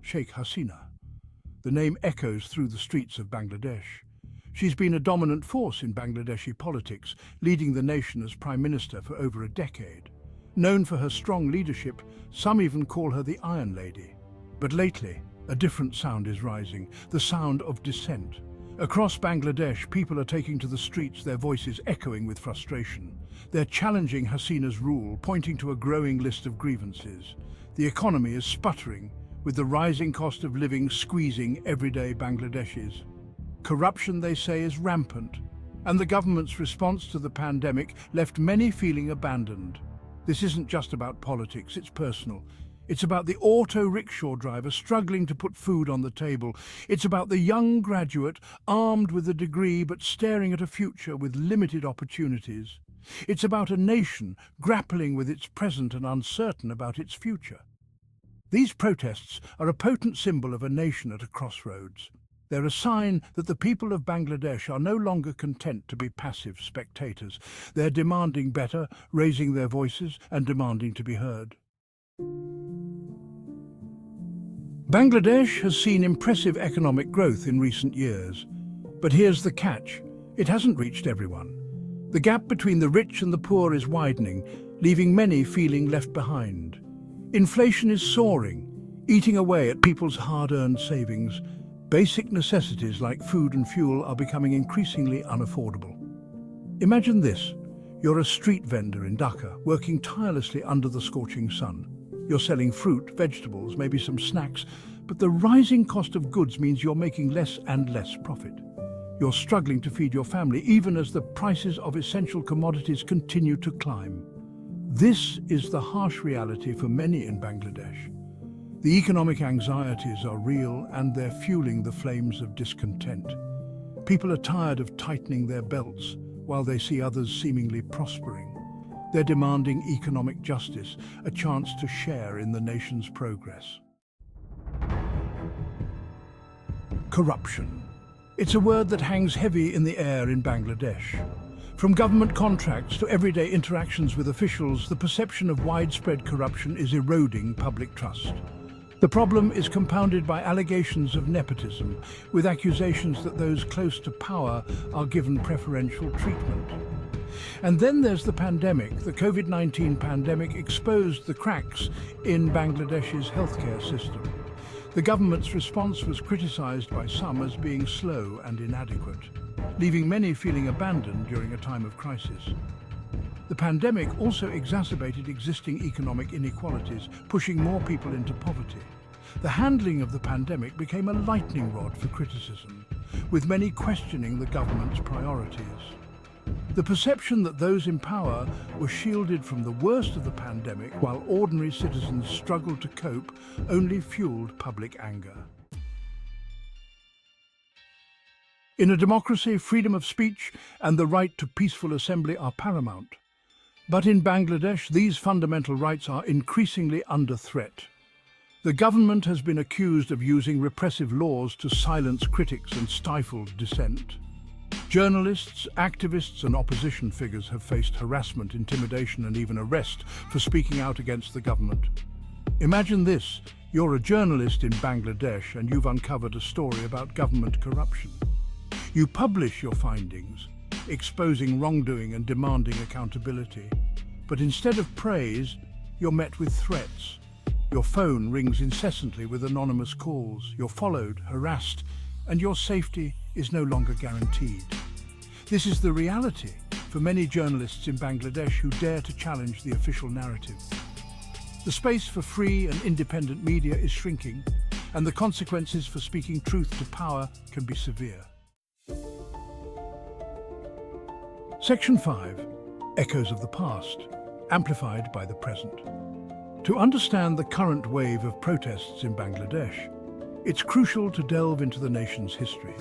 Sheikh Hasina. The name echoes through the streets of Bangladesh. She's been a dominant force in Bangladeshi politics, leading the nation as Prime Minister for over a decade. Known for her strong leadership, some even call her the Iron Lady. But lately, a different sound is rising, the sound of dissent. Across Bangladesh, people are taking to the streets, their voices echoing with frustration. They're challenging Hasina's rule, pointing to a growing list of grievances. The economy is sputtering, with the rising cost of living squeezing everyday Bangladeshis. Corruption, they say, is rampant, and the government's response to the pandemic left many feeling abandoned. This isn't just about politics, it's personal. It's about the auto rickshaw driver struggling to put food on the table. It's about the young graduate armed with a degree but staring at a future with limited opportunities. It's about a nation grappling with its present and uncertain about its future. These protests are a potent symbol of a nation at a crossroads. They're a sign that the people of Bangladesh are no longer content to be passive spectators. They're demanding better, raising their voices and demanding to be heard. Bangladesh has seen impressive economic growth in recent years. But here's the catch: it hasn't reached everyone. The gap between the rich and the poor is widening, leaving many feeling left behind. Inflation is soaring, eating away at people's hard-earned savings. Basic necessities like food and fuel are becoming increasingly unaffordable. Imagine this: you're a street vendor in Taka, working tirelessly under the scorching sun. You're selling fruit, vegetables, maybe some snacks, but the rising cost of goods means you're making less and less profit. You're struggling to feed your family, even as the prices of essential commodities continue to climb. This is the harsh reality for many in Bangladesh. The economic anxieties are real, and they're fueling the flames of discontent. People are tired of tightening their belts while they see others seemingly prospering. They're demanding economic justice, a chance to share in the nation's progress. Corruption. It's a word that hangs heavy in the air in Bangladesh. From government contracts to everyday interactions with officials, the perception of widespread corruption is eroding public trust. The problem is compounded by allegations of nepotism, with accusations that those close to power are given preferential treatment. And then there's the pandemic. The COVID-19 pandemic exposed the cracks in Bangladesh's healthcare system. The government's response was criticized by some as being slow and inadequate, leaving many feeling abandoned during a time of crisis. The pandemic also exacerbated existing economic inequalities, pushing more people into poverty. The handling of the pandemic became a lightning rod for criticism, with many questioning the government's priorities. The perception that those in power were shielded from the worst of the pandemic while ordinary citizens struggled to cope only fueled public anger. In a democracy, freedom of speech and the right to peaceful assembly are paramount. But in Bangladesh, these fundamental rights are increasingly under threat. The government has been accused of using repressive laws to silence critics and stifle dissent. Journalists, activists and opposition figures have faced harassment, intimidation and even arrest for speaking out against the government. Imagine this: you're a journalist in Bangladesh and you've uncovered a story about government corruption. You publish your findings, exposing wrongdoing and demanding accountability. But instead of praise, you're met with threats. Your phone rings incessantly with anonymous calls. You're followed, harassed, and your safety is no longer guaranteed. This is the reality for many journalists in Bangladesh who dare to challenge the official narrative. The space for free and independent media is shrinking, and the consequences for speaking truth to power can be severe. Section 5. Echoes of the past, amplified by the present. To understand the current wave of protests in Bangladesh, it's crucial to delve into the nation's history.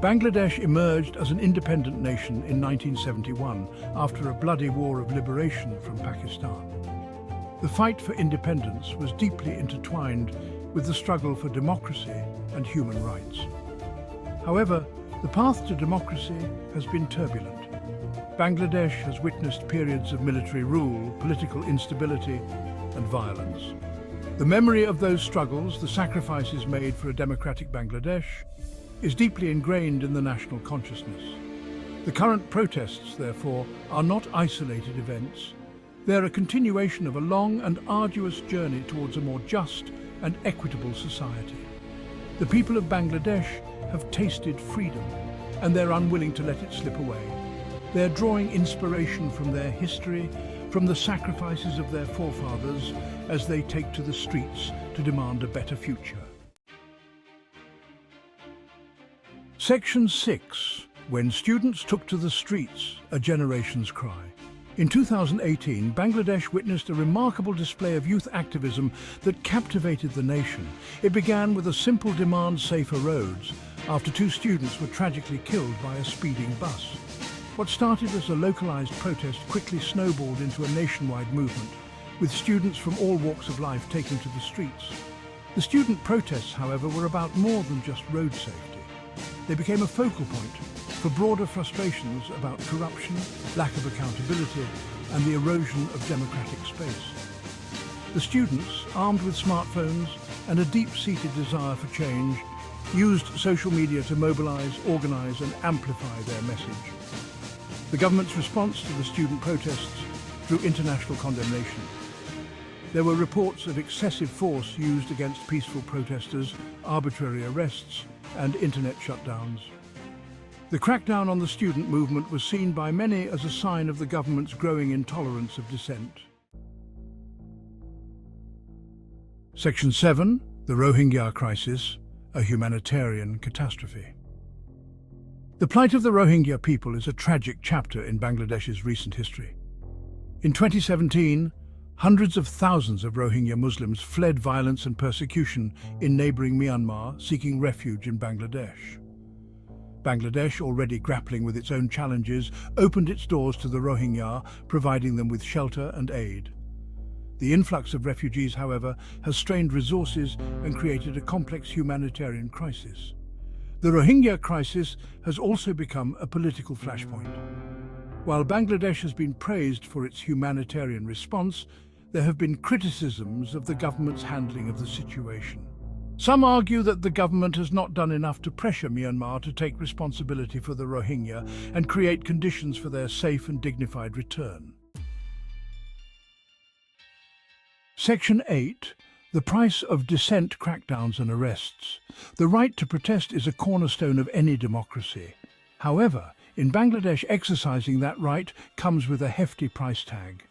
Bangladesh emerged as an independent nation in 1971 after a bloody war of liberation from Pakistan. The fight for independence was deeply intertwined with the struggle for democracy and human rights. However, the path to democracy has been turbulent. Bangladesh has witnessed periods of military rule, political instability, and violence. The memory of those struggles, the sacrifices made for a democratic Bangladesh, is deeply ingrained in the national consciousness. The current protests, therefore, are not isolated events. They're a continuation of a long and arduous journey towards a more just and equitable society. The people of Bangladesh have tasted freedom, and they're unwilling to let it slip away. They're drawing inspiration from their history, from the sacrifices of their forefathers, as they take to the streets to demand a better future. Section 6. When students took to the streets, a generation's cry. In 2018, Bangladesh witnessed a remarkable display of youth activism that captivated the nation. It began with a simple demand: safer roads, after 2 students were tragically killed by a speeding bus. What started as a localized protest quickly snowballed into a nationwide movement, with students from all walks of life taking to the streets. The student protests, however, were about more than just road safety. They became a focal point for broader frustrations about corruption, lack of accountability, and the erosion of democratic space. The students, armed with smartphones and a deep-seated desire for change, used social media to mobilize, organize, and amplify their message. The government's response to the student protests drew international condemnation. There were reports of excessive force used against peaceful protesters, arbitrary arrests, and internet shutdowns. The crackdown on the student movement was seen by many as a sign of the government's growing intolerance of dissent. Section 7. The Rohingya Crisis, a Humanitarian Catastrophe. The plight of the Rohingya people is a tragic chapter in Bangladesh's recent history. In 2017, hundreds of thousands of Rohingya Muslims fled violence and persecution in neighboring Myanmar, seeking refuge in Bangladesh. Bangladesh, already grappling with its own challenges, opened its doors to the Rohingya, providing them with shelter and aid. The influx of refugees, however, has strained resources and created a complex humanitarian crisis. The Rohingya crisis has also become a political flashpoint. While Bangladesh has been praised for its humanitarian response, there have been criticisms of the government's handling of the situation. Some argue that the government has not done enough to pressure Myanmar to take responsibility for the Rohingya and create conditions for their safe and dignified return. Section 8. The price of dissent, crackdowns and arrests. The right to protest is a cornerstone of any democracy. However, in Bangladesh, exercising that right comes with a hefty price tag.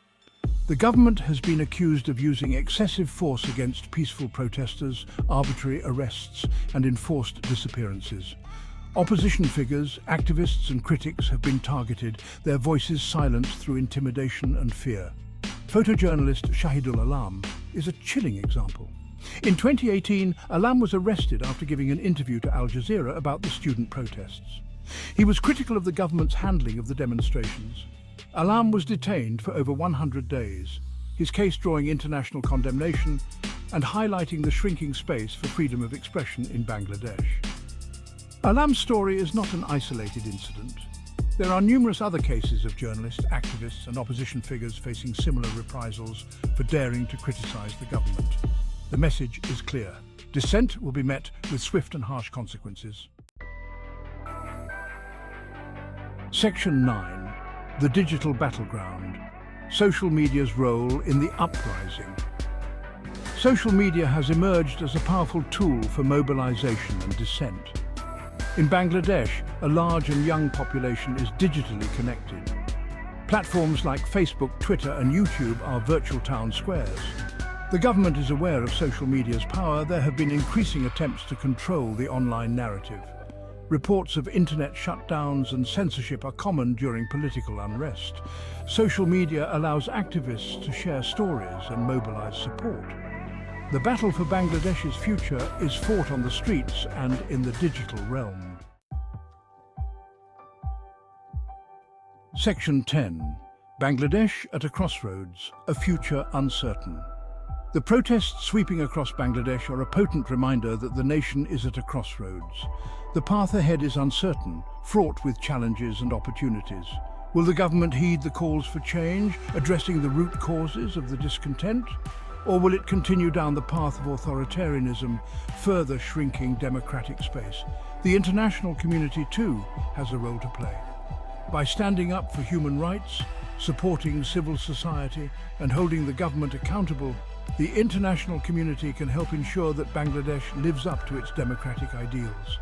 The government has been accused of using excessive force against peaceful protesters, arbitrary arrests, and enforced disappearances. Opposition figures, activists and critics have been targeted, their voices silenced through intimidation and fear. Photojournalist Shahidul Alam is a chilling example. In 2018, Alam was arrested after giving an interview to Al Jazeera about the student protests. He was critical of the government's handling of the demonstrations. Alam was detained for over 100 days, his case drawing international condemnation and highlighting the shrinking space for freedom of expression in Bangladesh. Alam's story is not an isolated incident. There are numerous other cases of journalists, activists and opposition figures facing similar reprisals for daring to criticize the government. The message is clear. Dissent will be met with swift and harsh consequences. Section 9. The digital battleground. Social media's role in the uprising. Social media has emerged as a powerful tool for mobilization and dissent. In Bangladesh, a large and young population is digitally connected. Platforms like Facebook, Twitter and YouTube are virtual town squares. The government is aware of social media's power. There have been increasing attempts to control the online narrative. Reports of internet shutdowns and censorship are common during political unrest. Social media allows activists to share stories and mobilize support. The battle for Bangladesh's future is fought on the streets and in the digital realm. Section 10. Bangladesh at a crossroads, a future uncertain. The protests sweeping across Bangladesh are a potent reminder that the nation is at a crossroads. The path ahead is uncertain, fraught with challenges and opportunities. Will the government heed the calls for change, addressing the root causes of the discontent? Or will it continue down the path of authoritarianism, further shrinking democratic space? The international community, too, has a role to play. By standing up for human rights, supporting civil society, and holding the government accountable, the international community can help ensure that Bangladesh lives up to its democratic ideals.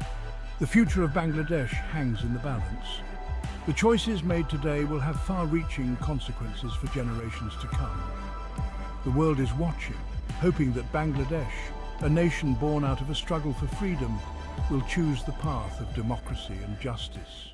The future of Bangladesh hangs in the balance. The choices made today will have far-reaching consequences for generations to come. The world is watching, hoping that Bangladesh, a nation born out of a struggle for freedom, will choose the path of democracy and justice.